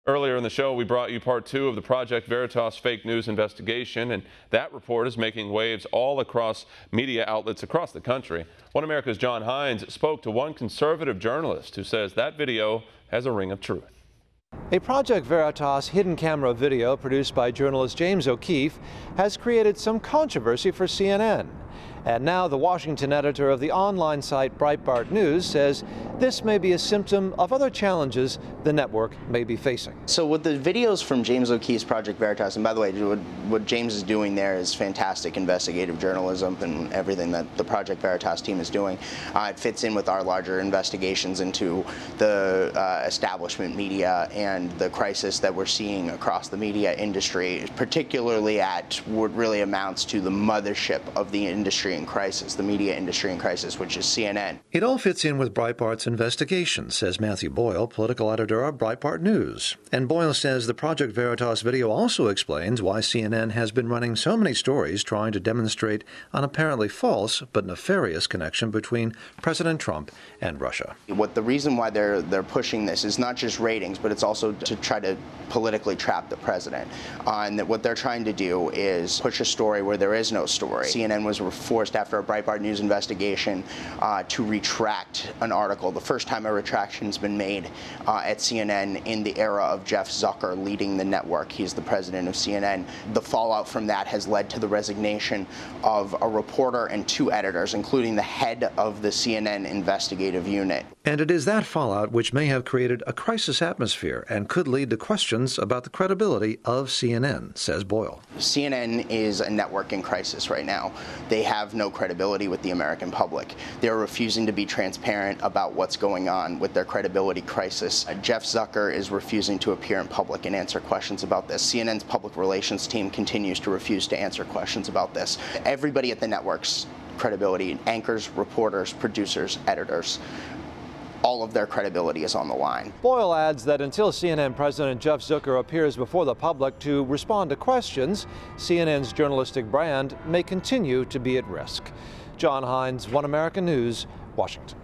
Earlier in the show, we brought you part 2 of the Project Veritas fake news investigation, and that report is making waves all across media outlets across the country. One America's John Hines spoke to one conservative journalist who says that video has a ring of truth. A Project Veritas hidden camera video produced by journalist James O'Keefe has created some controversy for CNN. And now the Washington editor of the online site Breitbart News says this may be a symptom of other challenges the network may be facing. So with the videos from James O'Keefe's Project Veritas, and by the way, what James is doing there is fantastic investigative journalism and everything that the Project Veritas team is doing. It fits in with our larger investigations into the establishment media and the crisis that we're seeing across the media industry, particularly at what really amounts to the mothership of the industry in crisis, the media industry in crisis, which is CNN. It all fits in with Breitbart's investigation, says Matthew Boyle, political editor of Breitbart News. And Boyle says the Project Veritas video also explains why CNN has been running so many stories trying to demonstrate an apparently false but nefarious connection between President Trump and Russia. The reason why they're pushing this is not just ratings, but it's also to try to politically trap the president. And that what they're trying to do is push a story where there is no story. CNN was forced after a Breitbart News investigation to retract an article. The first time a retraction has been made at CNN in the era of Jeff Zucker leading the network. He's the president of CNN. The fallout from that has led to the resignation of a reporter and 2 editors, including the head of the CNN investigative unit. And it is that fallout which may have created a crisis atmosphere and could lead to questions about the credibility of CNN, says Boyle. CNN is a network in crisis right now. They have no credibility with the American public. They're refusing to be transparent about what's going on with their credibility crisis. Jeff Zucker is refusing to appear in public and answer questions about this. CNN's public relations team continues to refuse to answer questions about this. Everybody at the network's credibility, anchors, reporters, producers, editors, all of their credibility is on the line. Boyle adds that until CNN President Jeff Zucker appears before the public to respond to questions, CNN's journalistic brand may continue to be at risk. John Hines, One American News, Washington.